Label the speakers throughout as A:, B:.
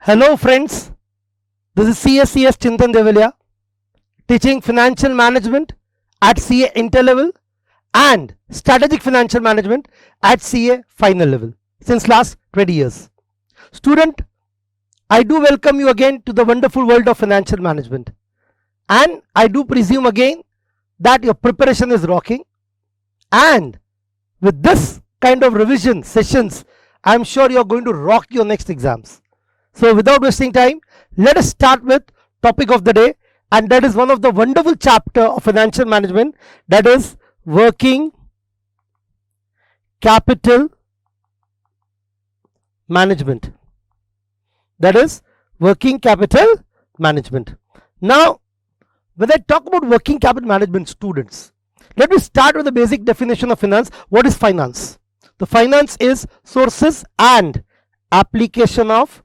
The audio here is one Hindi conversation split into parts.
A: Hello friends, this is CS Chintan Devalia teaching financial management at CA Interlevel and strategic financial management at CA final level since last 20 years. Student, I do welcome you again to the wonderful world of financial management, and I do presume again that your preparation is rocking, and with this kind of revision sessions I am sure you are going to rock your next exams. So without wasting time, let us start with topic of the day, and that is one of the wonderful chapter of financial management, that is working capital management. That is working capital management. Now, when I talk about working capital management, students, let me start with the basic definition of finance. What is finance? The finance is sources and application of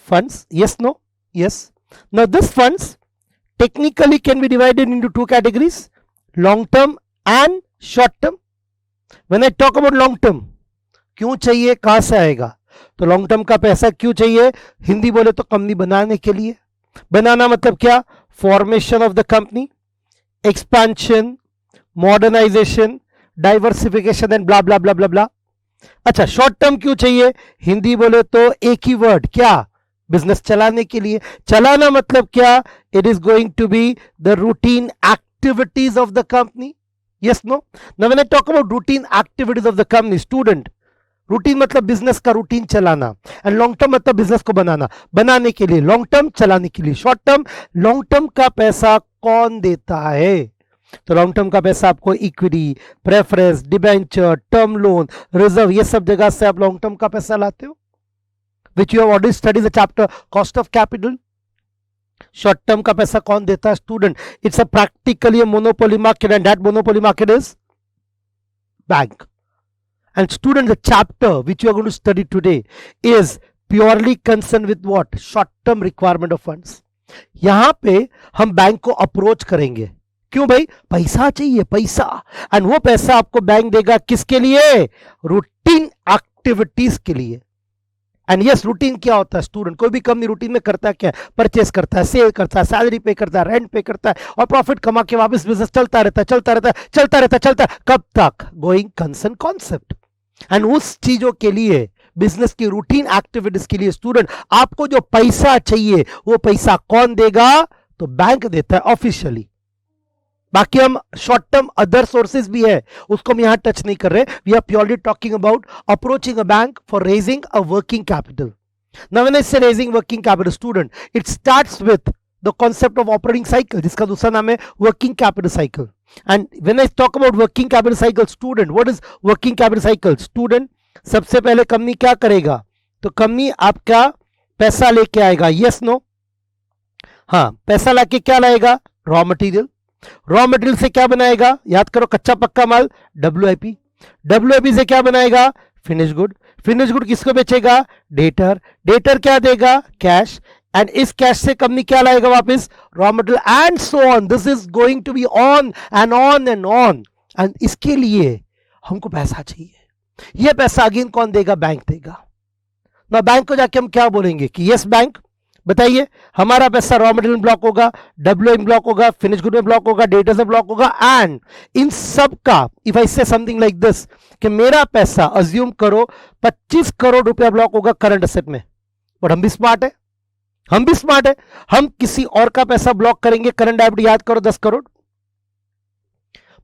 A: funds. Yes, no? Yes. Now this funds technically can be divided into two categories, long term and short term. When I talk about long term, क्यों चाहिए, कहां से आएगा? तो लॉन्ग टर्म का पैसा क्यों चाहिए? हिंदी बोले तो कंपनी बनाने के लिए. बनाना मतलब क्या? Formation of the company, expansion, modernisation, diversification and blah blah blah blah blah. अच्छा, शॉर्ट टर्म क्यों चाहिए? हिंदी बोले तो एक ही वर्ड, क्या? बिजनेस चलाने के लिए. चलाना मतलब क्या? It is going to be the routine activities of the company. Yes, no? Now when I talk about routine activities of the company, student, routine मतलब बिजनेस का रूटीन चलाना, एंड लॉन्ग टर्म मतलब बिजनेस को बनाना. बनाने के लिए लॉन्ग टर्म, चलाने के लिए शॉर्ट टर्म. लॉन्ग टर्म का पैसा कौन देता है? तो लॉन्ग टर्म का पैसा आपको equity, preference, debenture, term loan, reserve, ये सब जगह से आप लॉन्ग टर्म का पैसा लाते हो, which you have already studied the chapter cost of capital. Short term का पैसा कौन देता है? Student. It's a practically a monopoly market, and that monopoly market is bank. And student, the chapter which you are going to study today is purely concerned with what? Short term requirement of funds. यहाँ पे हम बैंक को अप्रोच करेंगे. क्यों भाई? पैसा चाहिए, पैसा. एंड वो पैसा आपको बैंक देगा किसके लिए? रूटीन एक्टिविटीज के लिए. एंड यस, रूटीन क्या होता है स्टूडेंट? कोई भी कंपनी रूटीन में करता है क्या? परचेस करता है, सेल करता है, सैलरी पे करता है, रेंट पे करता है, और प्रॉफिट कमा के वापस बिजनेस चलता रहता है, चलता रहता है, चलता रहता है, चलता है. कब तक? Going concern concept. एंड उस चीजों के लिए, बिजनेस की रूटीन एक्टिविटीज के लिए स्टूडेंट, आपको जो पैसा चाहिए वो पैसा कौन देगा? तो बैंक देता है ऑफिशियली. बाकी हम शॉर्ट टर्म अदर सोर्सेज भी है, उसको हम यहां टच नहीं कर रहे. We are purely talking about approaching a bank for raising a working capital. Now when I say raising working capital, student, it starts with the concept of operating cycle, जिसका दूसरा नाम है working capital cycle. And when I talk about working capital cycle, student, what is working capital cycle? Student, सबसे पहले कंपनी क्या करेगा? तो कंपनी आपका पैसा लेके आएगा. Yes, no? हाँ, पैसा लाके क्या लाएगा? Raw material. रॉ मटेरियल से क्या बनाएगा? याद करो, कच्चा पक्का माल, डब्ल्यूआईपी. डब्ल्यूआईपी से क्या बनाएगा? Finish good. फिनिश गुड किसको बेचेगा? डेटर. डेटर क्या देगा? कैश. एंड इस कैश से कंपनी क्या लाएगा वापस? Raw material, and so on. This is going to be on and on and on. And इसके लिए हमको पैसा चाहिए. यह पैसा अगेन कौन देगा? बैंक देगा. ना बैंक को जाके हम क्या बोलेंगे कि यस बैंक, बताइए, हमारा पैसा रॉ मटेरियल में ब्लॉक होगा, डब्ल्यू में ब्लॉक होगा, फिनिश गुड में ब्लॉक होगा, डेटा से ब्लॉक होगा. एंड इन सब का इफ आई से समथिंग लाइक दिस कि मेरा पैसा अज्यूम करो 25 करोड़ रुपया ब्लॉक होगा करंट असेट में. बट हम भी स्मार्ट है, हम भी स्मार्ट है. हम किसी और का पैसा ब्लॉक करेंगे. करंट लायबिलिटी याद करो 10 करोड़.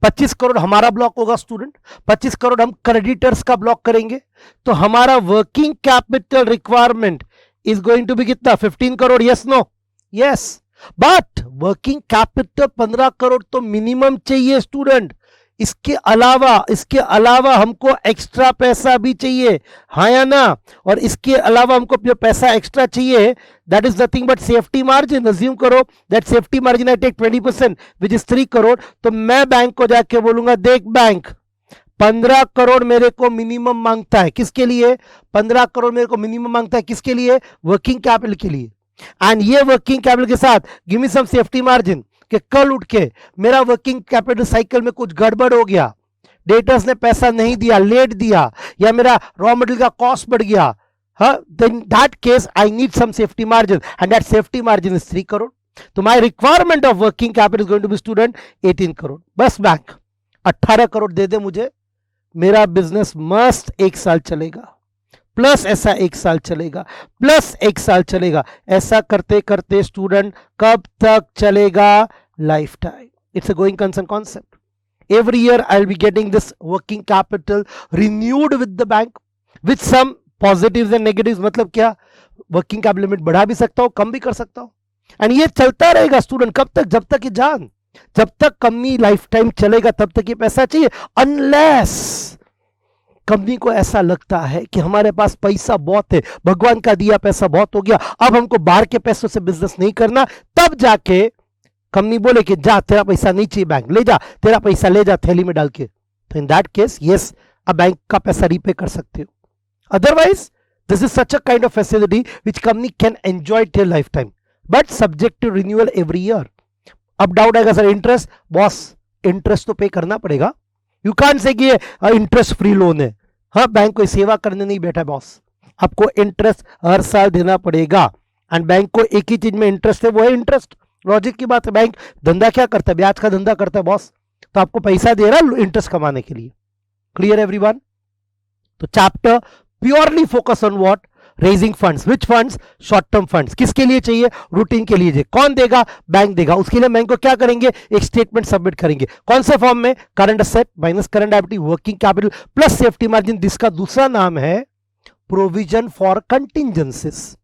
A: 25 करोड़ हमारा ब्लॉक होगा स्टूडेंट. 25 करोड़ हम क्रेडिटर्स का ब्लॉक करेंगे. तो हमारा working capital requirement is going to be कितना? 15 crore. Yes, no? Yes. But working capital 15 crore तो मिनिमम चाहिए स्टूडेंट. इसके अलावा हमको एक्स्ट्रा पैसा भी चाहिए, हाँ या ना? और इसके अलावा हमको जो पैसा एक्स्ट्रा चाहिए, that is nothing but safety margin. Assume करो that safety margin I take 20% which is 3 crore. तो मैं बैंक को जाके बोलूंगा, देख बैंक, 15 करोड़ मेरे को मिनिमम मांगता है. किसके लिए? 15 करोड़ मेरे को मिनिमम मांगता है. किसके लिए? वर्किंग कैपिटल के लिए. एंड ये वर्किंग कैपिटल के साथ गिव मी सम सेफ्टी मार्जिन कि कल उठ के मेरा वर्किंग कैपिटल साइकिल में कुछ गड़बड़ हो गया, डेटर्स ने पैसा नहीं दिया, लेट दिया, या मेरा रॉ मटेरियल का कॉस्ट बढ़ गया, then that case I need some safety margin, and that safety margin is 3 crore. तो my requirement of working capital is going to be student 18 crore. बस बैंक 18 करोड़ दे दे मुझे, मेरा बिजनेस मस्त 1 साल चलेगा, प्लस ऐसा 1 साल चलेगा, प्लस 1 साल चलेगा. ऐसा करते करते स्टूडेंट कब तक चलेगा? Life time. It's a going concern concept. Every year I'll be getting this working capital renewed with the bank with some positives and negatives. मतलब क्या? वर्किंग कैपिटल लिमिट बढ़ा भी सकता हूं, कम भी कर सकता हूं, एंड ये चलता रहेगा स्टूडेंट. कब तक? जब तक ये जान, जब तक कंपनी लाइफ टाइम चलेगा तब तक ये पैसा चाहिए. अनलेस कंपनी को ऐसा लगता है कि हमारे पास पैसा बहुत है, भगवान का दिया पैसा बहुत हो गया, अब हमको बाहर के पैसों से बिजनेस नहीं करना, तब जाके कंपनी बोले कि जा तेरा पैसा नहीं चाहिए बैंक, ले जा तेरा पैसा, ले जा थैली में डाल के. तो इन दैट केस यस, अब बैंक का पैसा रीपे कर सकते हो. Otherwise this is such a kind of facility which company can enjoy till life time, but subject to renewal every year. अब डाउट आएगा सर इंटरेस्ट, बॉस इंटरेस्ट तो पे करना पड़ेगा. यू कांट से कि इंटरेस्ट फ्री लोन है. हाँ, बैंक कोई सेवा करने नहीं बैठा बॉस, आपको इंटरेस्ट हर साल देना पड़ेगा. एंड बैंक को एक ही चीज में इंटरेस्ट है, वो है इंटरेस्ट. लॉजिक की बात है. बैंक धंधा क्या करता है? ब्याज का धंधा करता है बॉस, तो आपको पैसा दे रहा है इंटरेस्ट कमाने के लिए. Clear everyone? तो chapter purely focus on what? Raising funds. Which funds? Short term funds. किसके लिए चाहिए? रूटीन के लिए. कौन देगा? बैंक देगा. उसके लिए बैंक को क्या करेंगे? एक स्टेटमेंट सबमिट करेंगे. कौन से फॉर्म में? Current asset minus current liability, working capital plus safety margin, जिसका दूसरा नाम है प्रोविजन फॉर कंटिंजेंसीज.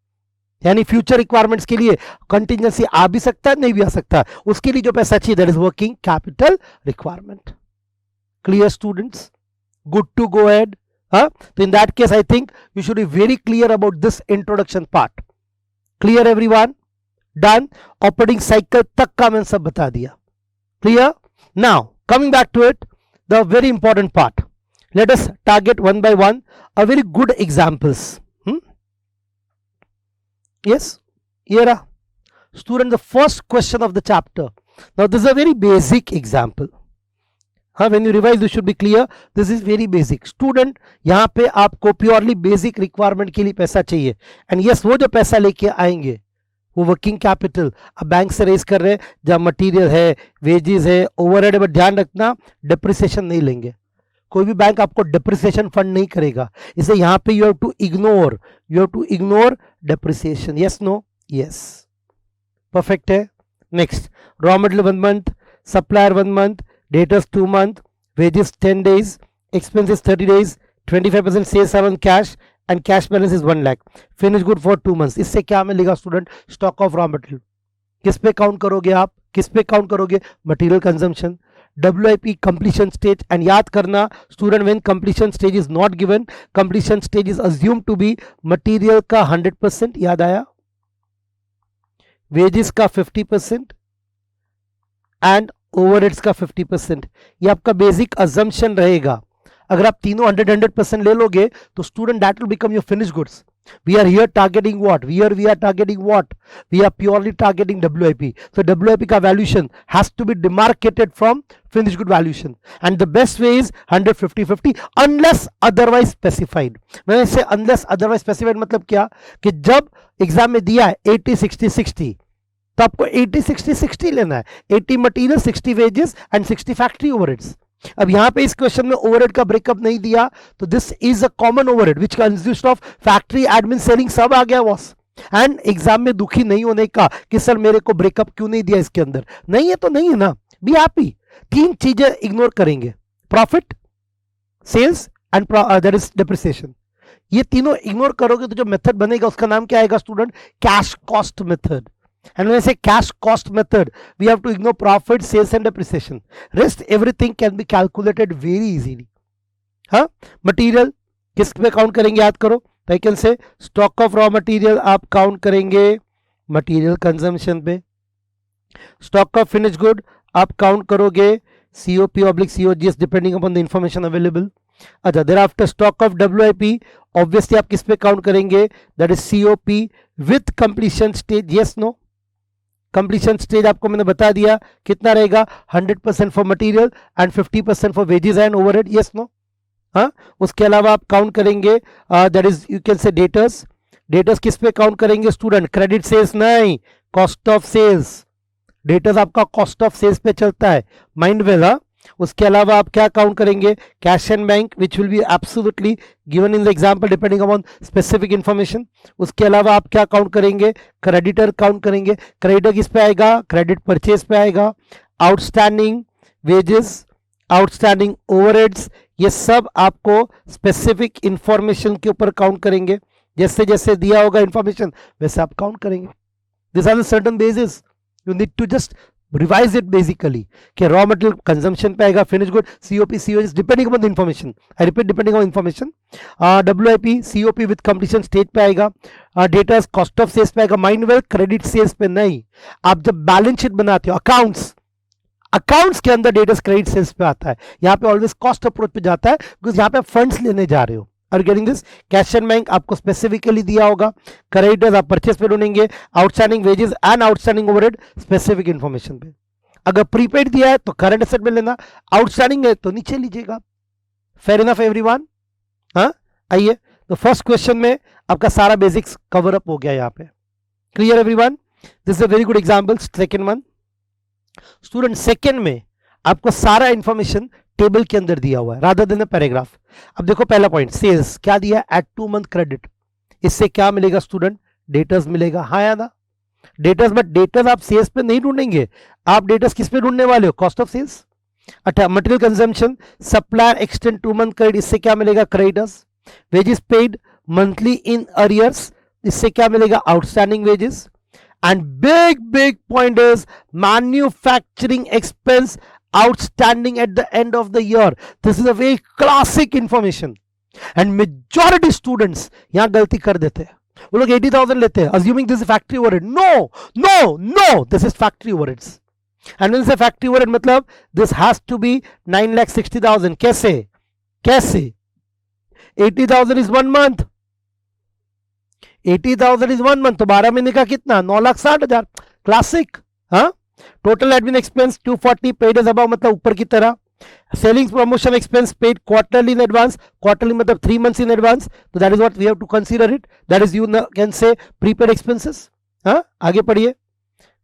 A: यानी फ्यूचर रिक्वायरमेंट्स के लिए कंटिंजेंसी आ भी सकता है, नहीं भी आ सकता, उसके लिए जो पैसा चाहिए that is working capital requirement. Clear students? Good to go ahead. तो in that case I think you should be very clear about this introduction part. Clear everyone? Done. Operating cycle तक का मैंने सब बता दिया. क्लियर? Now coming back to it, the very important part. Let us target one by one a very good examples. Yes, here student, the first question of the chapter. Now this is a very basic example. When you revise you should be clear, this is very basic. Student, यहाँ पे आपको प्योरली बेसिक रिक्वायरमेंट के लिए पैसा चाहिए, एंड यस वो जो पैसा लेके आएंगे वो वर्किंग कैपिटल अब बैंक से रेज कर रहे हैं, जहाँ मटीरियल है, वेजेस है, ओवरहेड है, बट ध्यान रखना डिप्रिसिएशन नहीं लेंगे. कोई भी बैंक आपको डिप्रिसिएशन फंड नहीं करेगा, इसलिए यहाँ पे you have to ignore depreciation. Yes no? Yes, perfect है. Next, raw material 1 month, supplier 1 month, debtors 2 month, wages 10 days, expenses 30 days, 25% sales are on cash and cash balance is 1 lakh, finish good for 2 months. इससे क्या मिलेगा स्टूडेंट? Stock of raw material. किस पे काउंट करोगे आप? किस पे काउंट करोगे? Material consumption. WIP completion stage, and याद करना student, when completion stage is not given, completion stage is assumed to be material का 100%, याद आया, wages का 50% and overheads का 50%. ये आपका बेसिक assumption रहेगा. अगर आप तीनों 100% ले लोगे तो student that will become your finished goods. We are here targeting what? We are targeting what? We are purely targeting WIP. So WIP का valuation has to be demarcated from finished good valuation, and the best way is 100-50-50 unless otherwise specified. मैंने इसे unless otherwise specified मतलब क्या? कि जब एग्जाम में दिया है 80-60-60 तो आपको 80-60-60 लेना है. 80 material, 60 wages and 60 factory overheads. अब यहां पे इस क्वेश्चन में ओवरहेड का ब्रेकअप नहीं दिया, तो this is a common overhead which consist of factory, admin, selling, सब आ गया बॉस. एंड एग्जाम में दुखी नहीं होने का कि सर मेरे को ब्रेकअप क्यों नहीं दिया इसके अंदर. नहीं है तो नहीं है ना, बी हैप्पी. 3 चीजें इग्नोर करेंगे, profit, sales and that is depreciation. ये तीनों इग्नोर करोगे तो जो मेथड बनेगा उसका नाम क्या आएगा student? Cash cost method. And when I say cash cost method, we have to ignore profit, sales and depreciation. Rest everything can be calculated very easily. Material किस पे काउंट करेंगे याद करो. I can say stock of raw material आप काउंट करेंगे material consumption पे. Stock of finished good आप काउंट करोगे COP/COGS depending upon the information available. अच्छा, thereafter stock of WIP obviously आप किस पे काउंट करेंगे? That is COP with completion stage. Yes, no? Completion stage आपको मैंने बता दिया कितना रहेगा, 100% for material and 50% for wages and overhead. Yes no? हाँ, उसके अलावा आप काउंट करेंगे that is you can say debtors. Debtors किस पे काउंट करेंगे स्टूडेंट? क्रेडिट सेल्स नहीं, कॉस्ट ऑफ सेल्स। डेटर्स आपका कॉस्ट ऑफ सेल्स पे चलता है, माइंड वेल। उसके अलावा आप क्या काउंट करेंगे? Cash and bank which will be absolutely given in the example depending upon specific information. उसके अलावा आप क्या काउंट करेंगे? क्रेडिटर काउंट करेंगे। क्रेडिटर किस पे आएगा? क्रेडिट परचेज पे आएगा। आउटस्टैंडिंग वेजेस, आउटस्टैंडिंग ओवरहेड्स, ये सब आपको स्पेसिफिक इंफॉर्मेशन के ऊपर काउंट करेंगे। जैसे जैसे दिया होगा इंफॉर्मेशन वैसे आप काउंट करेंगे। This are the certain basis, you need to just revise it basically कि रॉ मटेरियल कंजम्पशन पे आएगा, finish good, COP COS depending upon the information. I repeat, depending on information. WIP COP with completion stage पे आएगा। डेटर्स कॉस्ट ऑफ सेल्स पे आएगा, माइंड वेल क्रेडिट सेल्स पे नहीं। आप जब बैलेंस शीट बनाते हो, अकाउंट्स के अंदर डेटर्स क्रेडिट सेल्स पे आता है। यहाँ पे ऑलवेज कॉस्ट अप्रोच पे जाता है बिकॉज यहाँ पे फंड्स लेने जा रहे हो। Are getting this? Cash and bank आपको स्पेसिफिकली दिया होगा, क्रेडिटर्स आप परचेस पे ढूंढेंगे, outstanding wages and outstanding overhead specific information पे। अगर प्रीपेड दिया है तो करंट एसेट में लेना, आउटस्टैंडिंग है तो नीचे लीजिएगा। Fair enough everyone? हाँ, आइए तो फर्स्ट क्वेश्चन में आपका सारा बेसिक्स कवर अप हो गया यहाँ पे। Clear everyone? This is a very good example. Second one student, second में आपको सारा इंफॉर्मेशन टेबल के अंदर दिया हुआ है रादर देन पैराग्राफ। अब देखो पहला पॉइंट, सेल्स क्या दिया है? At 2 month credit. इससे क्या मिलेगा स्टूडेंट? डेटर्स मिलेगा। हाँ या ना? डेटर्स, बट डेटर्स आप सेल्स पे नहीं ढूंढेंगे, आप डेटर्स किस पे ढूंढने वाले हो? Cost of sales. अच्छा, material consumption, supplier extend 2 month credit, इससे क्या मिलेगा? Creditors. Wages paid monthly in arrears, इससे क्या मिलेगा? Outstanding wages. And big point is manufacturing expense outstanding at the end of the year. This is a very classic information and majority students यहाँ गलती कर देते हैं। वो लोग 80,000 लेते हैं assuming this is factory overhead. No, this is factory overheads. And when say factory overhead मतलब this has to be 9,60,000. कैसे 80,000 is 1 month, 80,000 इज 1 मंथ, तो 12 महीने का कितना? 9,60,000। क्लासिक। हाँ, total admin expense 240 paid as above मतलब ऊपर की तरह। Selling promotion expense paid quarterly in advance, quarterly मतलब 3 मंथ्स इन एडवांस, तो that is what we have to consider it, that is you can say prepaid expenses. हाँ, आगे पढ़िए।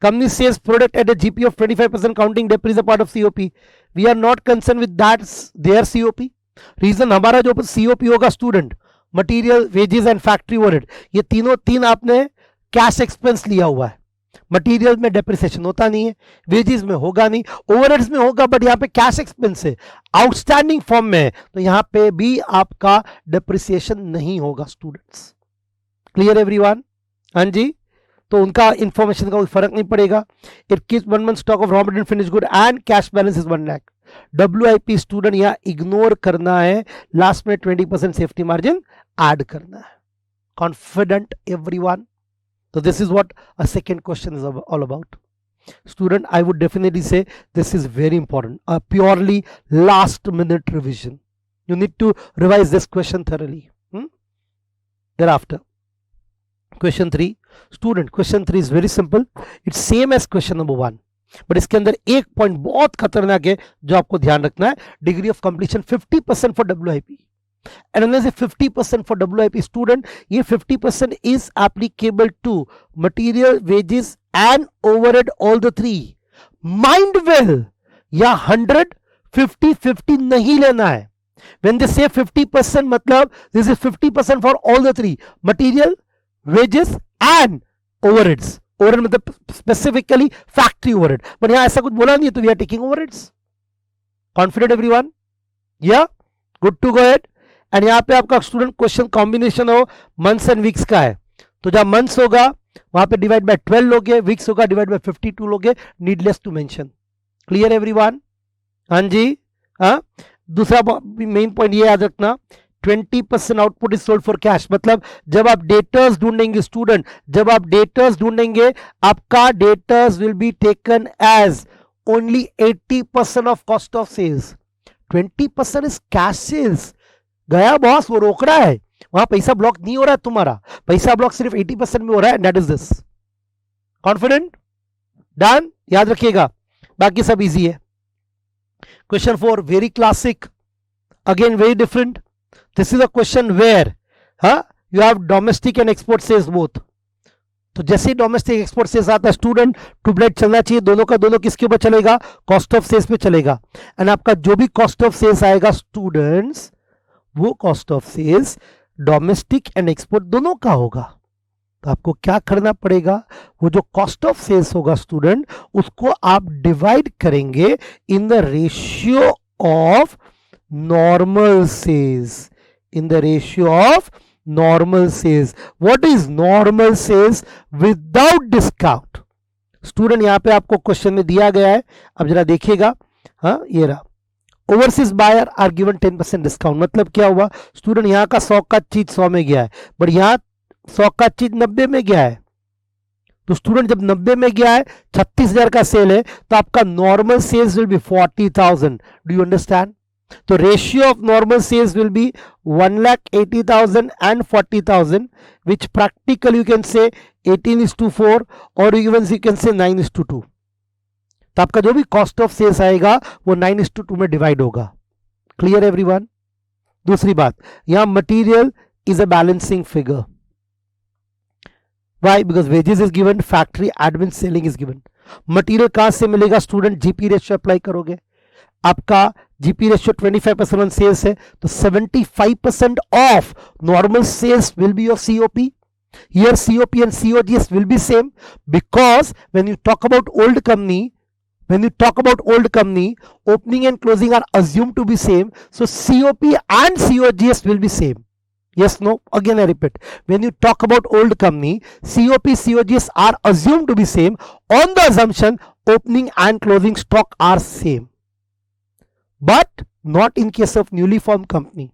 A: Company sales product at a GP of 25% counting डेप्ट is a part of COP. We are not concern with that there COP. Reason हमारा जो सीओपी होगा student, material, wages and factory overhead, ये तीन आपने कैश एक्सपेंस लिया हुआ है। मटेरियल में डेप्रिसिएशन होता नहीं है, वेजेस में होगा नहीं, ओवरहेड्स में होगा, बट यहाँ पे कैश एक्सपेंस है, आउटस्टैंडिंग फॉर्म में है, तो यहाँ पे भी आपका डेप्रिसिएशन नहीं होगा स्टूडेंट्स। Clear everyone? हाँ जी, तो उनका इंफॉर्मेशन का कोई फर्क नहीं पड़ेगा। It keeps 1 month stock of raw material finish good and cash balance is 1 lakh. WIP student यहाँ इग्नोर करना है, लास्ट में 20% सेफ्टी मार्जिन ऐड करना है। Confident everyone? तो this is what a second question is all about. Student, I would definitely say this is very important, a purely last minute revision. You need to revise this question thoroughly. Thereafter, question 3 student, question 3 is very simple, it's same as question number 1, but इसके अंदर एक पॉइंट बहुत खतरनाक है जो आपको ध्यान रखना है। Degree of completion 50% for WIP, and when I say 50% for WIP student, ये 50% is applicable to material, wages and overhead, all the three. Mind well, या 100, 50, 50 नहीं लेना है। When they say 50% मतलब this is 50% for all the three, material, wages and overheads. Overhead मतलब स्पेसिफिकली फैक्ट्री ओवरहेड, बट यहां ऐसा कुछ बोला नहीं है, तो we are taking overheads. Confident everyone? या good to go ahead. And यहां पे आपका स्टूडेंट क्वेश्चन कॉम्बिनेशन हो मंथ्स एंड वीक्स का है, तो जब मंथ्स होगा वहां पे डिवाइड बाय 12 लोगे, वीक्स होगा डिवाइड बाय 52 लोगे, needless to mention. Clear everyone? हाँ जी। हाँ, दूसरा मेन पॉइंट ये याद रखना, 20% output is sold for cash, मतलब जब आप डेटर्स ढूंढेंगे स्टूडेंट, जब आप डेटर्स ढूंढेंगे, आपका debtors will be taken as only 80% of cost of sales, 20% is cash sales. गया बॉस, वो रोक रहा है, वहां पैसा ब्लॉक नहीं हो रहा है, तुम्हारा पैसा ब्लॉक सिर्फ 80% में हो रहा है, that is this. Confident? Done? याद रखिएगा, बाकी सब इजी है। Question 4 very classic, again very different. This is a question where you have domestic and export sales both. तो जैसे डोमेस्टिक एक्सपोर्ट सेल्स आता है स्टूडेंट, ट्यूबलाइट चलना चाहिए, दोनों का दोनों किसके ऊपर चलेगा, कॉस्ट ऑफ सेल्स पे चलेगा. एंड आपका जो भी कॉस्ट ऑफ सेल्स आएगा स्टूडेंट्स, वो cost of sales domestic and export दोनों का होगा. तो आपको क्या करना पड़ेगा, वो जो कॉस्ट ऑफ सेल्स होगा स्टूडेंट, उसको आप डिवाइड करेंगे in the ratio of normal sales, in the ratio of normal sales. What is normal sales without discount? Student यहां पे आपको क्वेश्चन में दिया गया है, अब जरा देखिएगा. हाँ ये रहा, overseas buyer are given 10% discount. मतलब क्या हुआ स्टूडेंट, यहां का 100 का चीज 100 में गया है, बट यहां 100 का चीज 90 में गया है. तो स्टूडेंट जब 90 में गया है, 36,000 का सेल है, तो आपका normal sales will be 40,000. Do you understand? तो ratio of normal sales will be 1,80,000 and 40,000, which practically you can say 18:4 or even you can say 9:2. तो आपका जो भी कॉस्ट ऑफ सेल्स आएगा वो 9:2 में डिवाइड होगा. Clear everyone? दूसरी बात, यहां material is a balancing figure. Why? Because wages is given, factory admin selling is given. Material कहां से मिलेगा स्टूडेंट, जीपी रेशियो अप्लाई करोगे. आपका जीपी रेशियो 25% ऑन सेल्स है, तो 75% of normal sales will be your COP. Here COP and COGS will be same, because when you talk about old company, opening and closing are assumed to be same, so COP and COGS will be same. Yes, no? Again I repeat, when you talk about old company, COP, COGS are assumed to be same on the assumption opening and closing stock are same. But not in case of newly formed company.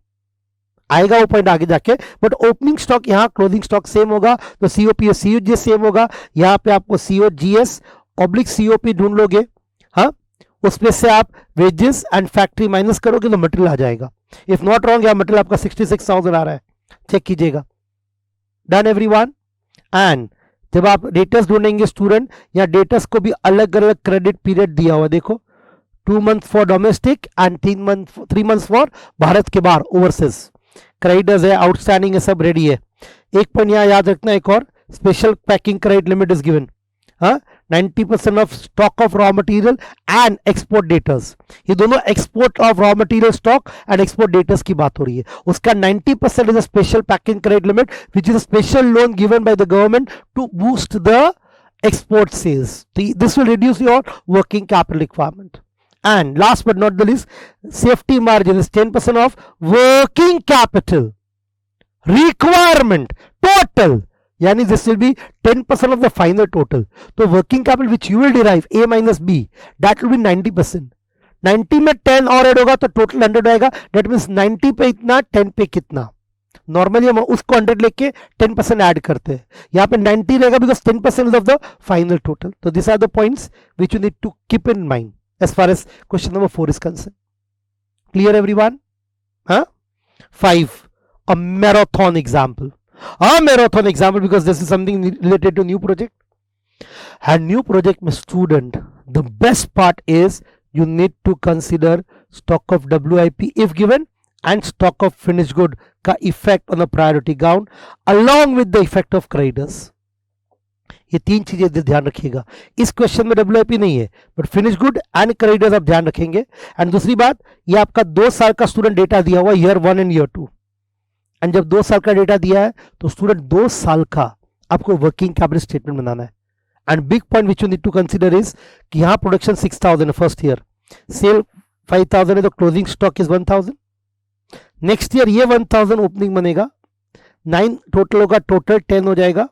A: आएगा वो पॉइंट आगे जाके, बट ओपनिंग स्टॉक यहाँ क्लोजिंग स्टॉक सेम होगा, तो सीओपी सीओजीएस सेम होगा. यहाँ पे आपको सीओजीएस ऑब्लिक सीओपी ढूंढ लोगे, हाँ, उसमें से आप वेजेस एंड फैक्ट्री माइनस करोगे तो मटेरियल आ जाएगा. इफ नॉट रॉन्ग, यहाँ मटेरियल आपका 66,000 आ रहा है, चेक कीजिएगा. Done everyone? एंड जब आप डेटर्स ढूंढेंगे स्टूडेंट, या डेटर्स को भी अलग अलग क्रेडिट पीरियड दिया हुआ, देखो 2 months for domestic and 3 months for Bharat के बाहर ओवरसीज. क्रेडिटर्स है, आउटस्टैंडिंग है, सब रेडी है. एक पॉइंट यहां याद रखना, एक और, special packing credit limit is given. 90% of stock of raw material and export debtors, ये दोनों export of raw material stock and export debtors की बात हो रही है. उसका 90% is a special packing credit limit which is a special loan given by the government to boost the export sales. This will reduce your working capital requirement. And last but not the least, safety margin is 10% of working capital requirement total. Yani this will be 10% of the final total. So working capital which you will derive A minus B, that will be 90%. 90 में 10 और ऐड होगा तो टोटल 100 आएगा. That means 90 पे इतना, 10 पे कितना. नॉर्मली हम उसको 100 लेके 10% ऐड करते हैं. यहाँ पे 90 रहेगा because 10% of the final total. So these are the points which you need to keep in mind as far as question number 4 is concerned. Clear everyone? 5, a marathon example. A marathon example because this is something related to new project. And new project में student, the best part is you need to consider stock of WIP if given and stock of finished good का effect on the priority count along with the effect of creditors. ये 3 चीजें ध्यान रखिएगा. इस क्वेश्चन में WIP नहीं है, but finish good and creditors आप ध्यान रखेंगे. एंड दूसरी बात, ये आपका 2 साल का स्टूडेंट डेटा दिया हुआ, ईयर 1 एंड ईयर 2. एंड जब 2 साल का डेटा दिया है तो स्टूडेंट 2 साल का आपको वर्किंग कैपिटल स्टेटमेंट बनाना है. And big point which you need to consider is कि यहाँ प्रोडक्शन 6,000 है फर्स्ट ईयर, सेल 5,000 है, तो closing stock is 1,000. Next year ये 1,000 ओपनिंग बनेगा, 9 टोटल होगा, टोटल 10 हो जाएगा,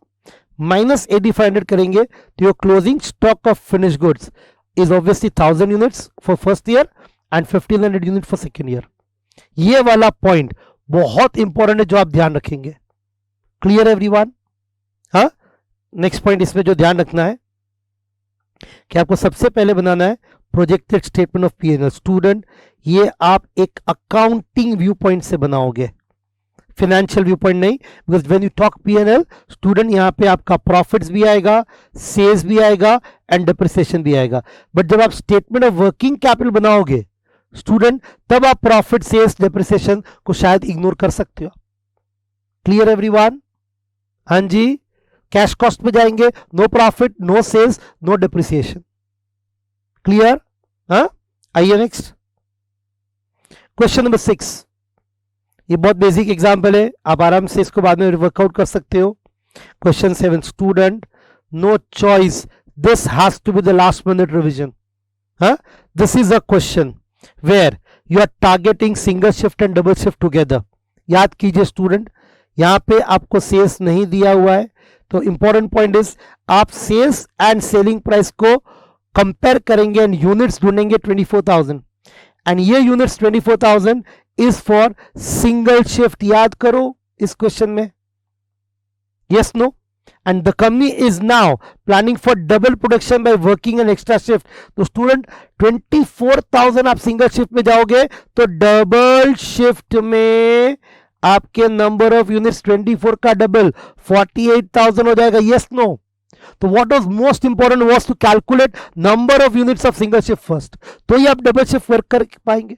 A: माइनस 8,500 करेंगे तो your closing stock of finish goods is obviously 1,000 units for first year and 1,500 unit for second year. ये वाला पॉइंट बहुत इंपॉर्टेंट है जो आप ध्यान रखेंगे. Clear everyone? हाँ, नेक्स्ट पॉइंट इसमें जो ध्यान रखना है कि आपको सबसे पहले बनाना है projected statement of P&L. Student ये आप एक अकाउंटिंग व्यू पॉइंट से बनाओगे, फाइनेंशियल व्यू पॉइंट नहीं, because when you talk P&L student यहाँ पे आपका प्रॉफिट्स भी आएगा, सेल्स भी आएगा एंड डिप्रिसिएशन भी आएगा. बट जब आप स्टेटमेंट ऑफ वर्किंग कैपिटल बनाओगे स्टूडेंट, तब आप प्रॉफिट, सेल्स, डेप्रिसिएशन को शायद इग्नोर कर सकते हो। Clear everyone? हाँ जी, कैश कॉस्ट पे जाएंगे, no profit, no sales, no depreciation. Clear? हाँ, आइए नेक्स्ट क्वेश्चन नंबर 6। ये बहुत बेसिक एग्जांपल है, आप आराम से इसको बाद में वर्कआउट कर सकते हो। Question 7, student, no choice, this has to be the last minute revision. हाँ, this is a question where you are targeting single shift and double shift together. याद कीजिए स्टूडेंट, यहां पे आपको सेल्स नहीं दिया हुआ है, तो इंपॉर्टेंट पॉइंट इज आप सेल्स एंड सेलिंग प्राइस को कंपेयर करेंगे एंड यूनिट्स ढूंढेंगे 24,000, एंड ये units 24,000 is for single shift. याद करो इस क्वेश्चन में, yes no, and the company is now planning for double production by working an extra shift। तो स्टूडेंट 24,000 आप सिंगल शिफ्ट में जाओगे तो डबल शिफ्ट में आपके नंबर ऑफ यूनिट्स 24 का डबल 48,000 हो जाएगा। Yes no? तो what was most important was to calculate number of units of single shift first, तो ही आप डबल शिफ्ट वर्क कर पाएंगे।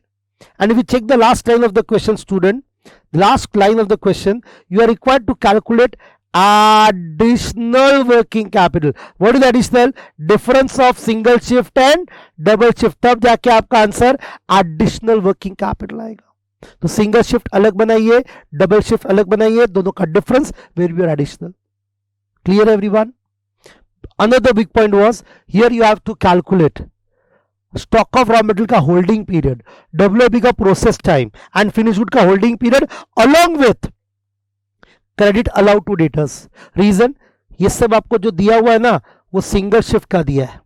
A: And if you check the last line of the question student, last line of the question, you are required to calculate additional working capital। what is additional? difference of single shift and double shift, तब जाके आपका आंसर additional working capital आएगा। तो सिंगल शिफ्ट अलग बनाइए, डबल शिफ्ट अलग बनाइए, दोनों का difference where be additional. Clear everyone? another big point was here you have to calculate stock of raw material का होल्डिंग पीरियड, WIP का process time and finish good का holding period along with credit allowed to debtors. Reason, ये सब आपको जो दिया हुआ है ना वो सिंगल शिफ्ट का दिया है,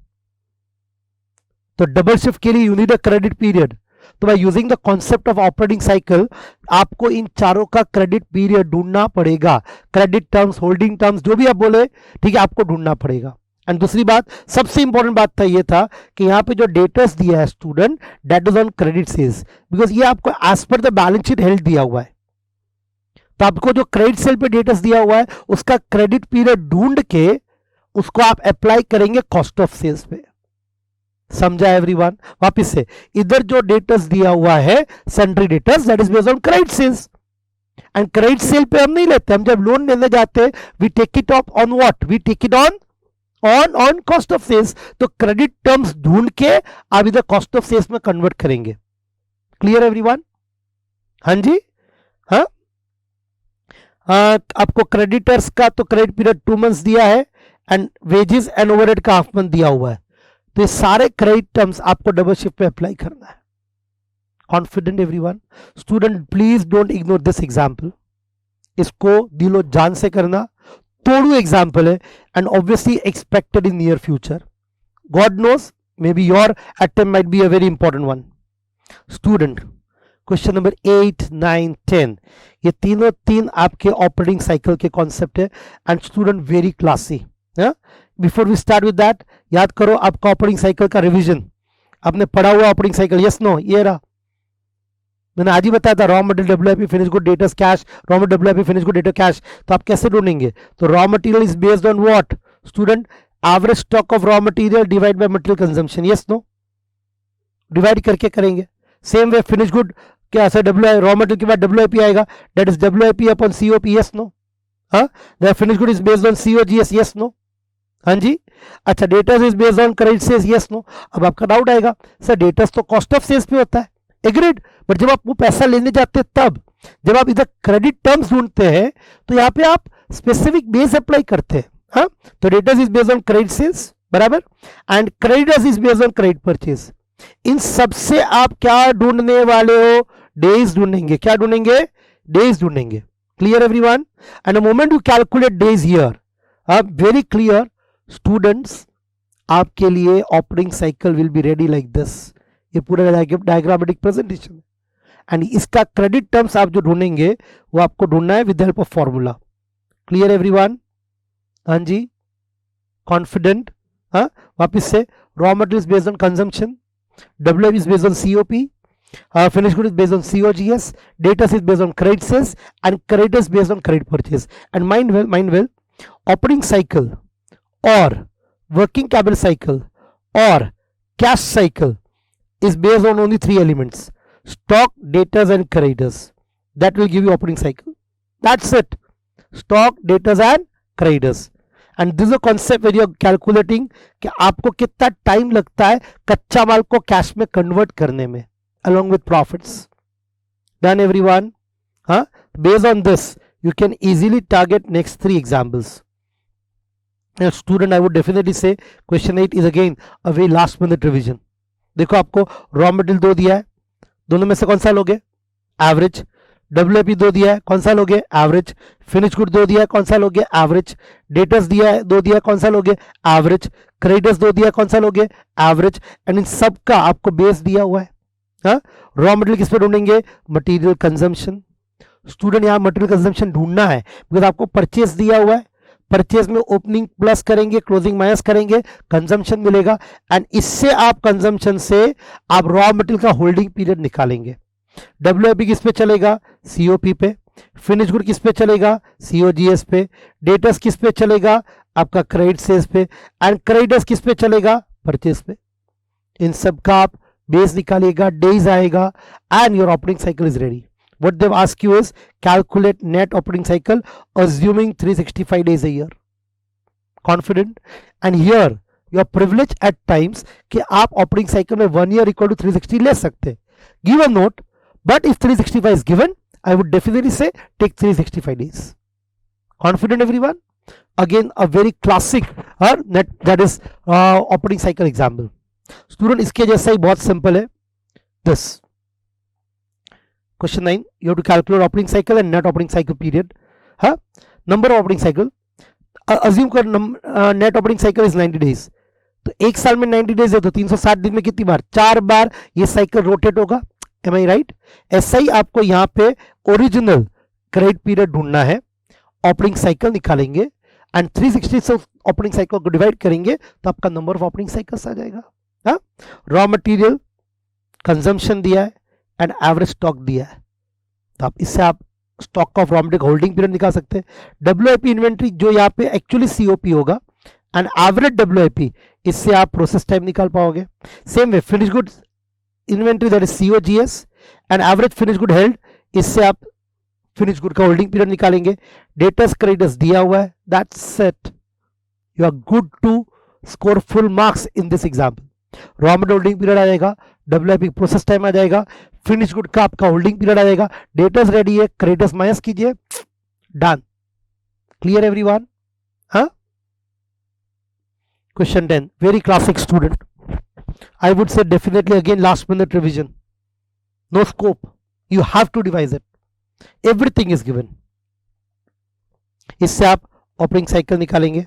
A: तो डबल शिफ्ट के लिए you need a credit period. तो by using the concept of operating cycle आपको इन चारों का क्रेडिट पीरियड ढूंढना पड़ेगा। क्रेडिट टर्म्स, होल्डिंग टर्म्स, जो भी आप बोले, ठीक है, आपको ढूंढना पड़ेगा। एंड दूसरी बात, सबसे इंपॉर्टेंट बात था ये था कि यहाँ पे जो डेटर्स दिया है student, that is on credit sales, because ये आपको as per the balance sheet held दिया हुआ है। तो आपको जो क्रेडिट सेल पे डेटर्स दिया हुआ है उसका क्रेडिट पीरियड ढूंढ के उसको आप अप्लाई करेंगे कॉस्ट ऑफ सेल्स पे। समझा एवरीवन? वापिस से, इधर जो डेटर्स दिया हुआ है sundry debtors, that is based on credit sales, and credit sale पे हम नहीं लेते, हम जब लोन लेने जाते हैं we take it of on what, we take it on cost of sales. तो क्रेडिट टर्म्स ढूंढ के आप इधर कॉस्ट ऑफ सेल्स में कन्वर्ट करेंगे। Clear everyone? हाँ जी, हाँ, आपको क्रेडिटर्स का तो क्रेडिट पीरियड 2 मंथ्स दिया है एंड वेजेस एंड ओवरहेड का हाफ मंथ दिया हुआ है। तो ये सारे क्रेडिट टर्म्स आपको डबल शिफ्ट पे अप्लाई करना है। Confident everyone? Student please don't ignore this example, इसको दिलो जान से करना। तोड़ू एग्जांपल है and obviously expected in near future. God knows, may be your attempt might be a very important one. Student, question number 8, 9, 10, ये तीनों तीन आपके ऑपरेटिंग साइकिल के कॉन्सेप्ट है and student very classy. Before we start with that, याद करो आपका ऑपरेटिंग साइकिल का रिवीजन, आपने पढ़ा हुआ ऑपरेटिंग साइकिल, यस नो? ये रहा, मैंने आज ही बताया था, raw material WIP finish good debtors cash, raw material WIP finish good debtor cash. तो आप कैसे ढूंढेंगे? तो raw material is based on what student? Average stock of raw material divide by material consumption. Yes no? Divide करके करेंगे। सेम वे फिनिश गुड क्या सर, रॉ मटेरियल के बाद WIP आएगा, that is WIP upon COP। Yes no? हाँ, the finish good is based on COGS। Yes no? हाँ जी। अच्छा, debtors is based on credit sales. Yes no? अब आपका डाउट आएगा, सर डेटर्स तो कॉस्ट ऑफ सेल्स पे होता है, एग्रीड, बट जब आप वो पैसा लेने जाते हैं तब, जब आप इधर क्रेडिट टर्म्स ढूंढते हैं तो यहाँ पे आप स्पेसिफिक बेस अप्लाई करते हैं। हाँ, तो debtors is based on credit sales, बराबर, and creditors is based on credit purchase. इन सबसे आप क्या ढूंढने वाले हो? डेज ढूंढेंगे। क्या ढूंढेंगे? डेज ढूंढेंगे। Clear everyone? And the moment you calculate days here, आप वेरी क्लियर स्टूडेंट्स, आपके लिए operating cycle will be ready like this. ये पूरा डायग्रामेटिक प्रेजेंटेशन है एंड इसका क्रेडिट टर्म्स आप जो ढूंढेंगे वो आपको ढूंढना है with help of formula. Clear everyone? हाँ जी, कॉन्फिडेंट? हाँ, वापिस से, raw material based on consumption, WIP is based on COP, finished good is based on COGS, debtors is based on credit sales, and creditors based on credit purchase. And mind well, operating cycle or working capital cycle or cash cycle is based on only three elements: stock, debtors and creditors. That will give you operating cycle. That's it. Stock, debtors and creditors. And this is a concept when you are calculating कि आपको कितना टाइम लगता है कच्चा माल को कैश में कन्वर्ट करने में, along with profits. Done everyone? Huh? Based on this, you can easily target next three examples. Now, student, I would definitely say question 8 is again a very last minute revision. देखो आपको रॉ मटेरियल दो दिया है, दोनों में से कौन सा लोगे? एवरेज. डब्ल्यूआईपी दो दिया है, कौन सा लोगे? एवरेज. फिनिश गुड दो दिया है, कौन सा लोगे? एवरेज. डेटर्स दिया है, दो दिया है, कौन सा लोगे? एवरेज. क्रेडिटर्स दो दिया है, कौन सा लोगे? एवरेज. एंड इन सब का आपको बेस दिया हुआ है. हाँ, रॉ मटेरियल किस पे ढूंढेंगे? Material consumption. स्टूडेंट यहाँ मटेरियल कंजम्पशन ढूंढना है बिकॉज आपको परचेस दिया हुआ है. परचेज में ओपनिंग प्लस करेंगे, क्लोजिंग माइनस करेंगे, कंजम्पशन मिलेगा. एंड इससे आप कंजम्पशन से आप रॉ मटेरियल का होल्डिंग पीरियड निकालेंगे. डब्ल्यूआईपी किस पे चलेगा? सीओपी पे. फिनिश गुड किस पे चलेगा? सीओजीएस पे. डेटर्स किस पे चलेगा? आपका क्रेडिट सेल्स पे. एंड क्रेडिटर्स किस पे चलेगा? परचेज पे. इन सब का आप बेस निकालिएगा, डेज आएगा and your operating cycle is ready. What they've asked you is calculate net operating cycle assuming 365 days a year. Confident? And here you are privileged at times कि आप operating cycle में 1 year equal to 360 ले सकते. Give a note, but if 365 is given, I would definitely say take 365 days. Confident everyone? Again a very classic net, that is operating cycle example. Student, इसके जैसा ही बहुत simple है. This Question 9, you have to calculate operating cycle and net operating cycle period. हाँ, number of operating cycle. Assume कर net operating cycle is 90 days. तो एक साल में 90 days है तो 360 दिन में कितनी बार? 4 बार ये साइकिल रोटेट होगा. Am I right? ऐसा ही आपको यहाँ पे ओरिजिनल क्रेडिट पीरियड ढूंढना है. ऑपरेटिंग साइकिल निकालेंगे एंड 360 से ऑपरेटिंग साइकिल को डिवाइड करेंगे तो आपका नंबर ऑफ ऑपरेटिंग साइकिल्स आ जाएगा. हाँ, रॉ मटेरियल कंजम्पशन दिया है एंड एवरेज स्टॉक दिया है तो आप इससे आप stock of raw material holding period निकाल सकते हैं. डब्ल्यूआईपी इन्वेंट्री जो यहाँ पे एक्चुअली सीओपी होगा एंड एवरेज डब्ल्यूआईपी, इससे आप प्रोसेस टाइम निकाल पाओगे. Same way finish good inventory that is COGS and average finish good held, इससे आप फिनिश गुड का होल्डिंग पीरियड निकालेंगे. डेटर्स क्रेडिटर्स दिया हुआ है. That's it. You are good to score full marks in this example. Raw material holding period आ जाएगा, डब्ल्यूआईपी प्रोसेस टाइम आ जाएगा, फिनिश गुड का आपका होल्डिंग पीरियड आ जाएगा, डेटर्स रेडी है, क्रेडिटर्स माइनस कीजिए, डन. Clear everyone? हाँ. Question 10, very classic student. I would say definitely again last minute revision. No scope, you have to devise it. Everything is given. इससे आप ऑपरेटिंग साइकिल निकालेंगे,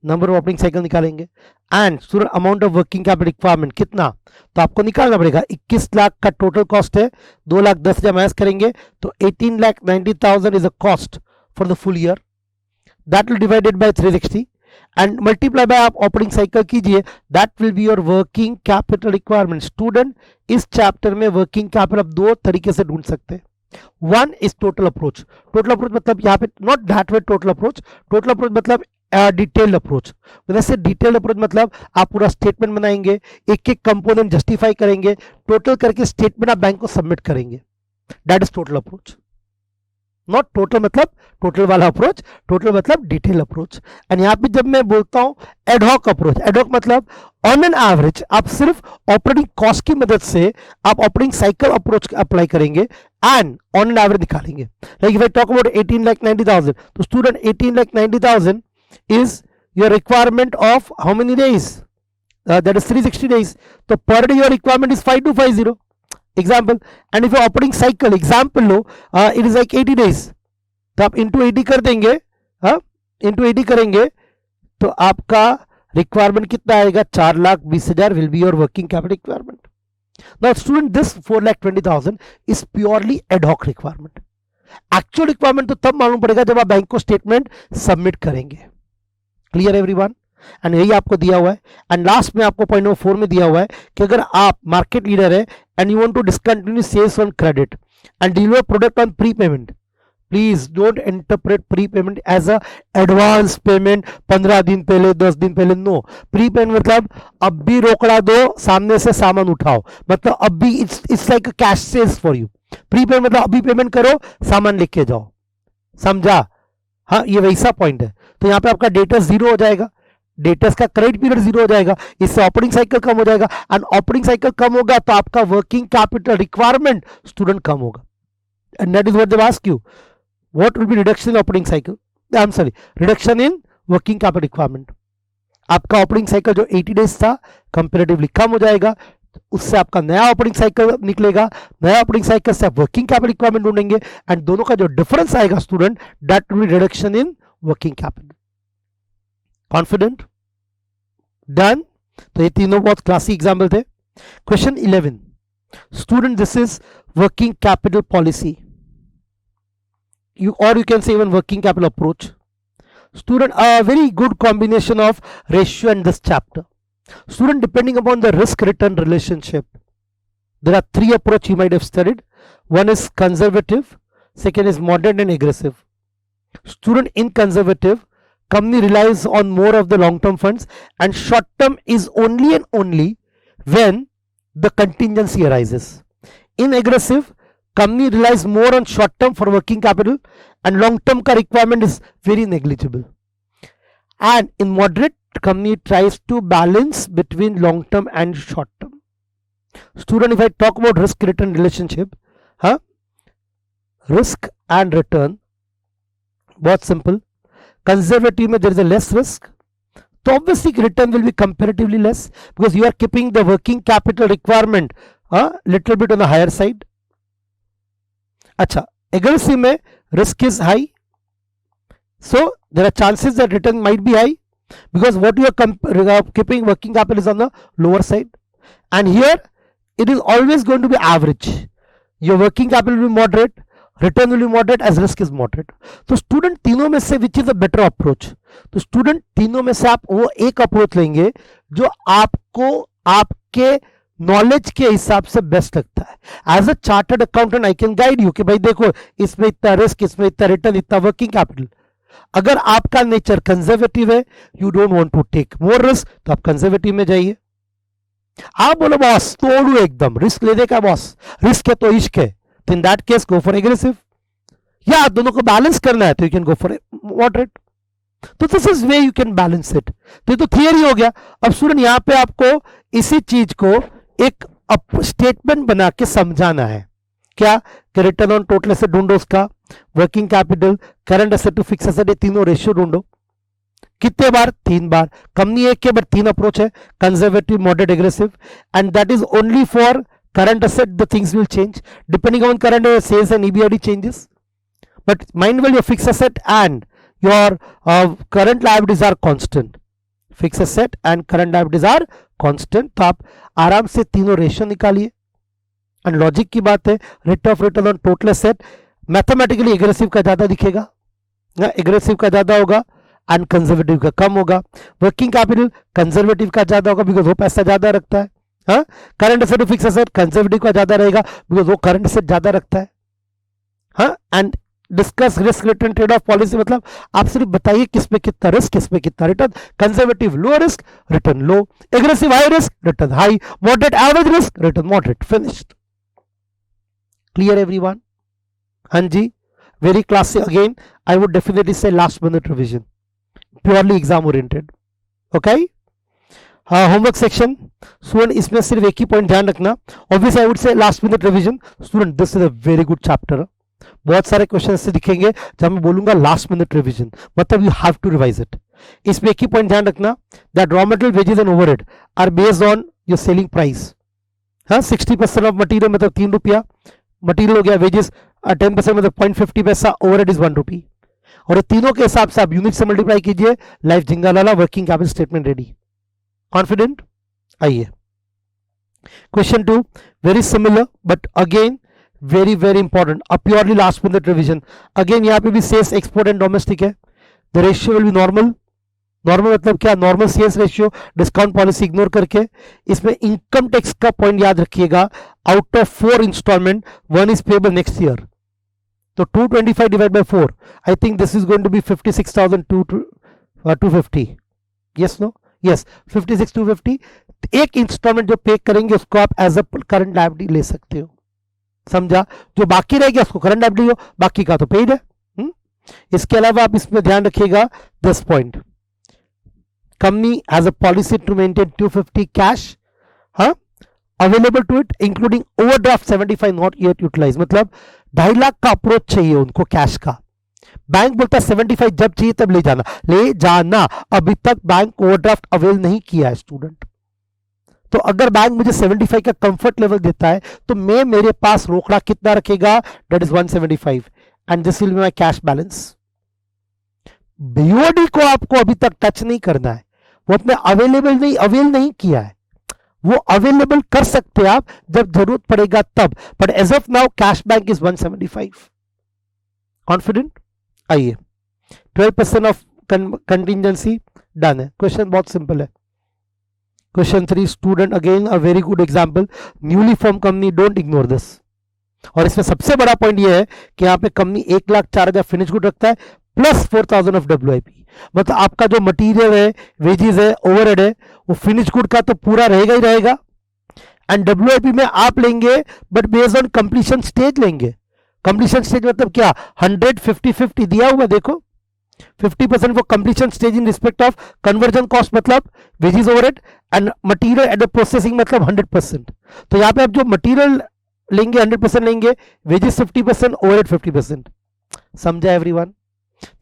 A: नंबर ऑफ ऑपरेटिंग साइकिल निकालेंगे and student amount of working capital requirement कितना तो आपको निकालना पड़ेगा. 21 लाख का टोटल कॉस्ट है, 2,10,000 माइनस करेंगे तो 18,90,000 is a cost for the full year. That will divided by 360 and multiply by आप ऑपरेटिंग साइकिल कीजिए. That will be your working capital requirement. Student, इस चैप्टर में वर्किंग कैपिटल आप दो तरीके से ढूंढ सकते हैं. One is total approach. Total approach मतलब यहाँ पे not that way total approach. Total approach मतलब डिटेल्ड अप्रोच. वैसे डिटेल्ड अप्रोच मतलब आप पूरा स्टेटमेंट बनाएंगे, एक एक कंपोनेंट जस्टिफाई करेंगे, टोटल करके स्टेटमेंट आप बैंक को सबमिट करेंगे. That is total approach. Not total मतलब टोटल वाला अप्रोच, टोटल मतलब डिटेल अप्रोच. एंड यहाँ पे जब मैं बोलता हूं एडहॉक अप्रोच, एडहॉक मतलब ऑन एन एवरेज आप सिर्फ ऑपरेटिंग कॉस्ट की मदद से आप ऑपरेटिंग साइकिल अप्रोच अप्लाई करेंगे एंड ऑन एन एवरेज निकालेंगे. Like if I talk about 18,90,000 तो student 18,90,000 is your requirement of how many days? That is 360 days. So per day your requirement is 5250 example. And if your operating cycle example low it is like 80 days तो आप into 80 कर देंगे, into 80 करेंगे तो आपका रिक्वायरमेंट कितना आएगा? 4,20,000 will be your working capital requirement. Now student, this 4,20,000 is purely ad hoc requirement. Actual requirement तो तब मालूम पड़ेगा जब आप बैंक को स्टेटमेंट सबमिट करेंगे. Clear everyone? एंड यही आपको दिया हुआ है. एंड लास्ट में आपको पॉइंट नंबर 4 में दिया हुआ है कि अगर आप मार्केट लीडर है and you want to discontinue sales on credit and deliver product on prepayment please don't interpret prepayment as a advance payment 15 दिन पहले 10 दिन पहले. नो, प्री पेमेंट मतलब अब भी रोकड़ा दो, सामने से सामान उठाओ, मतलब अब भी it's like a cash sales for you. Prepayment मतलब अभी पेमेंट करो, सामान लेके जाओ. समझा? हाँ, ये वैसा पॉइंट है. तो यहाँ पे आपका डेटर्स जीरो हो जाएगा, डेटर्स का क्रेडिट पीरियड जीरो हो जाएगा, इससे ऑपरेटिंग साइकिल कम हो जाएगा. एंड ऑपरेटिंग साइकिल कम होगा तो आपका वर्किंग कैपिटल रिक्वायरमेंट स्टूडेंट कम होगा. And that is what they ask you, what will be reduction in operating cycle, I am sorry, reduction in working capital requirement. आपका ऑपरेटिंग साइकिल जो 80 डेज था कंपेरेटिवली कम हो जाएगा, उससे आपका नया ऑपरेटिंग साइकिल निकलेगा. नया ऑपरेटिंग साइकिल से आप वर्किंग कैपिटल रिक्वायरमेंट ढूंढेंगे एंड दोनों का जो डिफरेंस आएगा student, that will be reduction in working capital. Confident? Done. तो ये तीनों बहुत क्लासिक एग्जाम्पल थे. Question 11 student, this is working capital policy, you or you can say even working capital approach. Student, a very good combination of ratio in this chapter. Student, depending upon the risk return relationship, there are three approach you might have studied. One is conservative, second is moderate and aggressive. Student, in conservative, company relies on more of the long term funds, and short term is only and only when the contingency arises. In aggressive, company relies more on short term for working capital and long term ka requirement is very negligible. And in moderate, company tries to balance between long term and short term. Student, if I talk about risk return relationship, risk and return, बहुत simple. Conservative में there is a less risk, so obviously return will be comparatively less because you are keeping the working capital requirement little bit on the higher side. अच्छा, aggressive में risk is high, so there are chances that return might be high because what you are keeping working capital is on the lower side. And here it is always going to be average. Your working capital will be moderate, return will be moderate as risk is moderate. तो स्टूडेंट तीनों में से विच इज अ बेटर अप्रोच? तो स्टूडेंट तीनों में से आप वो एक अप्रोच लेंगे जो आपको आपके नॉलेज के हिसाब से बेस्ट लगता है. As a chartered accountant I can guide you कि भाई देखो इसमें इतना रिस्क, इसमें इतना रिटर्न, इतना वर्किंग कैपिटल. अगर आपका नेचर कंजर्वेटिव है, you don't want to take more risk, तो आप कंजर्वेटिव में जाइए. आप बोलो बॉस तोड़ू एकदम रिस्क लेने का, बॉस रिस्क है तो इश्क है, तो in that case go for aggressive. या दोनों को बैलेंस करना है तो you can go for moderate. तो this is way you can balance it. तो ये तो थियरी हो गया. अब स्टूडेंट यहां पे आपको इसी चीज को एक स्टेटमेंट बना के समझाना है. क्या? कि रिटर्न ऑन टोटल एसेट ढूंढो, उसका working capital, current asset to fix asset, ये तीनों रेशियो ढूंढो. कितने बार? 3 बार. कंपनी एक के बट 3 अप्रोच है, conservative, moderate, aggressive. And that is only for current asset. The things will change depending on current sales and EBRD changes, but mind well your fixed asset and your current liabilities are constant. Fixed asset and current liabilities are constant. तो आप आराम से तीनों रेशियो निकालिए. एंड लॉजिक की बात है, rate of return on total asset mathematically aggressive का ज्यादा दिखेगा, एग्रेसिव का ज्यादा होगा एंड कंजर्वेटिव का कम होगा. वर्किंग कैपिटल कंजर्वेटिव का ज्यादा होगा बिकॉज वो पैसा ज्यादा रखता है. Current asset to fix asset conservative का ज्यादा रहेगा बिकॉज वो करंट एसेट ज्यादा रखता है. And discuss risk return trade off policy, मतलब आप सिर्फ बताइए किसमें कितना रिस्क, किसमें कितना return. Conservative low risk, return low. Aggressive high risk, return high. Moderate average risk, return moderate. Finished. Clear everyone? हाँ जी, very classic. Again I would definitely say last minute revision, purely exam oriented. Okay. हाँ, होमवर्क सेक्शन स्टूडेंट, इसमें सिर्फ एक ही पॉइंट ध्यान रखना. ऑब्वियसली आई वुड से last minute revision. Student this is a very good chapter. बहुत सारे क्वेश्चन ऐसे दिखेंगे जब मैं बोलूंगा लास्ट मिनट रिवीजन, मतलब you have to revise it. इसमें एक ही पॉइंट ध्यान रखना, that raw material wages and overhead are based on your selling price. हाँ, 60% ऑफ मटीरियल मतलब 3 रुपया मटीरियल हो गया, वेजेस 10% मतलब 0.50 पैसा, ओवरहेड इज 1 रुपी. और ये तीनों के हिसाब से आप यूनिट से मल्टीप्लाई कीजिए, लाइफ जिंगालाला working capital statement ready. Confident? आइए question 2, very similar but again very very important, a purely last minute revision. अगेन यहाँ पे भी सेल्स एक्सपोर्ट एंड डोमेस्टिक है. The ratio will be normal. Normal मतलब क्या? Normal sales ratio, discount policy ignore करके. इसमें इनकम टैक्स का पॉइंट याद रखिएगा. Out of 4 installment 1 is payable next year. तो 225 divide bye 4, I think this is going to be 56,250. Yes no, yes 56,250. एक इंस्टॉलमेंट जो पे करेंगे उसको आप एज अ करंट लायबिलिटी ले सकते हो, समझा? जो बाकी रहेगा उसको करंट लायबिलिटी हो, बाकी का तो पेड है. इसके अलावा आप इसमें ध्यान रखिएगा this point, company has a policy to maintain 250 cash available to it including overdraft 75 not yet utilize. मतलब 2.5 लाख का अप्रोच चाहिए उनको कैश का. बैंक बोलता है 75 जब चाहिए तब ले जाना, ले जाना. अभी तक बैंक ओवरड्राफ्ट अवेल नहीं किया है स्टूडेंट. तो अगर बैंक मुझे 75 का कंफर्ट लेवल देता है तो मैं मेरे पास रोकड़ा कितना रखेगा, that is 175 and this will be my cash balance. BOD को आपको अभी तक टच नहीं करना है, वो अपने अवेल नहीं किया है. वो अवेलेबल कर सकते हैं आप जब जरूरत पड़ेगा तब, but as of now cash bank is 175. Confident? आइए 12% ऑफ कंटिजेंसी डन है. क्वेश्चन बहुत सिंपल है. Question 3 student, again a very good example, newly form company, don't ignore this. और इसमें सबसे बड़ा पॉइंट यह है कि यहां पे कंपनी 1,04,000 फिनिश गुड रखता है प्लस 4,000 ऑफ WIP. मतलब आपका जो मटेरियल है, वेजेस है, ओवरहेड है, वो फिनिश गुड का तो पूरा रहेगा ही रहेगा. एंड WIP में आप लेंगे but based on completion stage लेंगे. कंप्लीशन स्टेज मतलब क्या, 100 50 दिया हुआ देखो. 50% for completion stage in respect of conversion cost मतलब wages overhead, and material at the processing मतलब 100%. तो यहां पे आप जो मटेरियल लेंगे 100% लेंगे, वेजेस 50%, ओवरहेड 50%. समझा एवरीवन?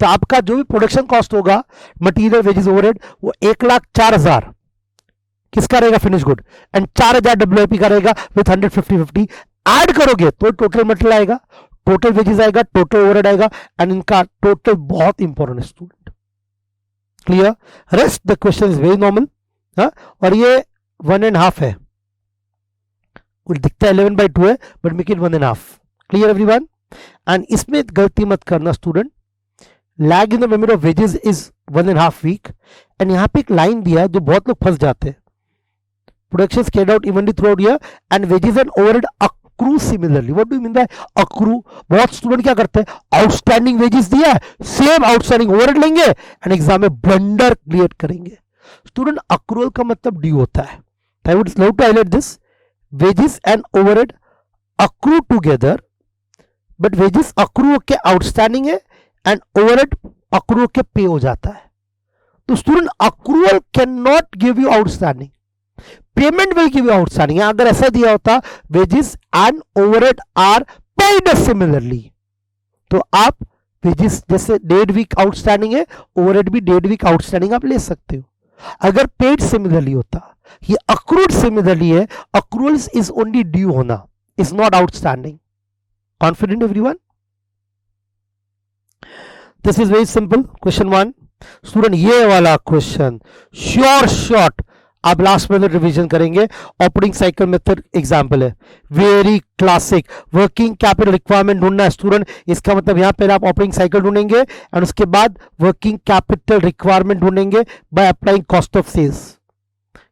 A: तो आपका जो भी प्रोडक्शन कॉस्ट होगा, मटेरियल वेजेस ओवरहेड, वो 1,04,000 किसका रहेगा, फिनिश गुड, एंड 4,000 WIP का रहेगा विथ 100 50 ऐड करोगे तो टोटल मटेरियल आएगा, टोटल वेजेस आएगा, टोटल ओवरहेड आएगा, एंड इनका टोटल बहुत इंपॉर्टेंट है student. Clear? Rest the question is very normal. और ये 1.5 है, दिखता है 11/2 है but make it 1.5. Clear everyone? And इसमें गलती मत करना student. Lag in the memory of wages is 1.5 week. And यहां पे एक लाइन दिया है जो बहुत लोग फंस जाते हैं, production scaled out evenly throughout year and wages and overhead accrue similarly. What do you mean by accrue? बहुत स्टूडेंट क्या करते हैं, आउटस्टैंडिंग वेजेस दिया है, सेम आउटस्टैंडिंग ओवरहेड लेंगे एंड एग्जाम में ब्लंडर क्रिएट करेंगे. स्टूडेंट अक्रूअल का मतलब ड्यू होता है. I would love to highlight this. Wages and overhead accrue together, but wages accrue के आउटस्टैंडिंग है एंड ओवरहेड अक्रूअल के पे हो जाता है. तो student accrual can not give you outstanding, payment will give you outstanding. अगर ऐसा दिया होता wages and overhead are paid similarly, तो आप वेजेस जैसे 1.5 वीक आउटस्टैंडिंग है, ओवरहेड भी 1.5 वीक आउटस्टैंडिंग आप ले सकते हो. अगर पेड सिमिलरली होता, ये अक्रूड सिमिलरली है, अक्रूअल्स इज ओनली ड्यू होना, is not outstanding. Confident everyone? This is very simple. Question 1 student, ये वाला क्वेश्चन श्योर शॉट आप लास्ट में रिवीजन करेंगे. ऑपरेटिंग साइकिल मेथड एग्जांपल है, very classic. Working capital requirement ढूंढना है स्टूडेंट, इसका मतलब यहां पर आप ऑपरेटिंग साइकिल ढूंढेंगे एंड उसके बाद वर्किंग कैपिटल रिक्वायरमेंट ढूंढेंगे by applying cost of sales.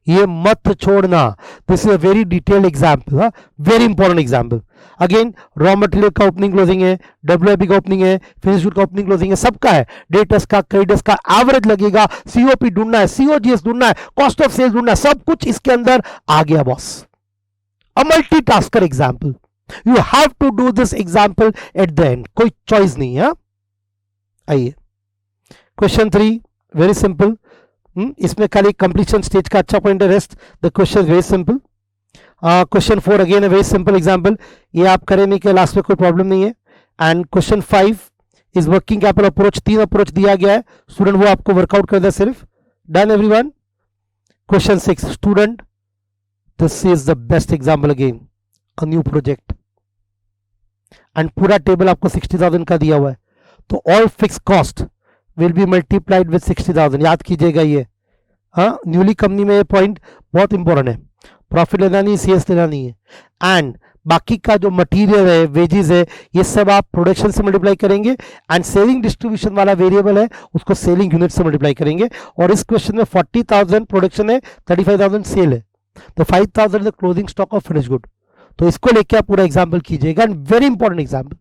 A: ये मत छोड़ना. This is a very detailed example, very important example. Again raw material का ओपनिंग क्लोजिंग है, WIP का ओपनिंग है, फिनिश गुड का ओपनिंग क्लोजिंग है, सबका है. डेटर्स का, क्रेडिटर्स का एवरेज लगेगा, COP ढूंढना है, COGS ढूंढना है, कॉस्ट ऑफ सेल्स ढूंढना है, सब कुछ इसके अंदर आ गया boss. A multitasker example. You have to do this example at the end, कोई चॉइस नहीं है. आइए क्वेश्चन 3 वेरी सिंपल. इसमें खाली कंप्लीशन स्टेज का अच्छा पॉइंट है. Rest the question very simple. Question 4 again very simple example. ये आप करें नहीं कि लास्ट में कोई प्रॉब्लम नहीं है. And question 5 is working capital approach. 3 approach दिया गया है स्टूडेंट, वो आपको वर्कआउट कर दे सिर्फ. Done everyone? Question 6 student, this is the best example again, a new project and पूरा टेबल आपको 60,000 का दिया हुआ है. तो all fix cost will be multiplied with 60,000. याद कीजिएगा ये. हाँ, न्यूली कंपनी में ये पॉइंट बहुत इंपॉर्टेंट है. प्रॉफिट लेना नहीं, CS लेना नहीं है. एंड बाकी का जो मटेरियल है, वेजेस है, ये सब आप प्रोडक्शन से मल्टीप्लाई करेंगे एंड सेलिंग डिस्ट्रीब्यूशन वाला वेरिएबल है उसको सेलिंग यूनिट से मल्टीप्लाई करेंगे. और इस क्वेश्चन में 40,000 प्रोडक्शन है, 35,000 सेल है, तो 5,000 the closing stock of finish good. तो इसको लेके आप पूरा एग्जाम्पल कीजिएगा. And very important example.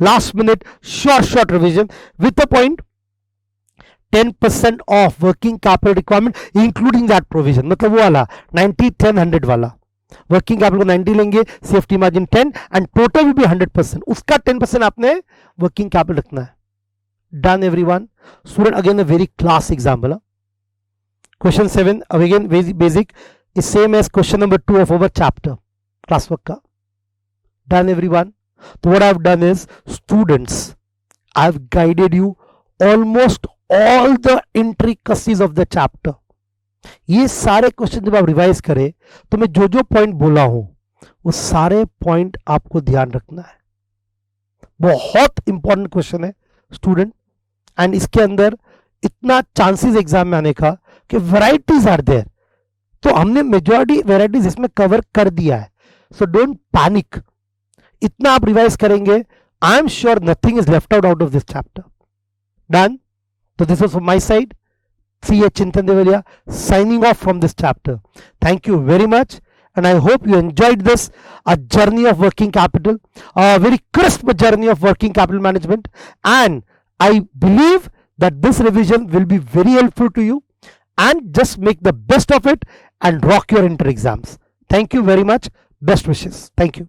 A: last minute short revision with the point 10% of working capital requirement including that provision, मतलब वो वाला 90 10 100 वाला, वर्किंग कैपिटल को 90 लेंगे, safety margin 10 and total will be 100%, उसका 10% आपने वर्किंग कैपिटल रखना है. Done everyone. Student again a very class example. Question 7 again basic is same as question number 2 of our chapter classwork ka. Done everyone. So what I have done is, students, I have guided you almost all the intricacies of the chapter. ये सारे क्वेश्चन जब आप रिवाइज करें तो मैं जो जो पॉइंट बोला हूं वो सारे पॉइंट आपको ध्यान रखना है. बहुत इंपॉर्टेंट क्वेश्चन है स्टूडेंट, एंड इसके अंदर इतना चांसेस एग्जाम में आने का कि वैरायटीज आर देयर, तो हमने मेजॉरिटी वेराइटीज इसमें कवर कर दिया है. सो डोंट पैनिक, इतना आप रिवाइज करेंगे, I am sure nothing is left out of this chapter. Done. तो this was from my side, C.H. Chintan Devalia signing off from this chapter. Thank you very much, and I hope you enjoyed this, a journey of working capital, a very crisp journey of working capital management, and I believe that this revision will be very helpful to you, and just make the best of it and rock your inter exams. Thank you very much. Best wishes. Thank you.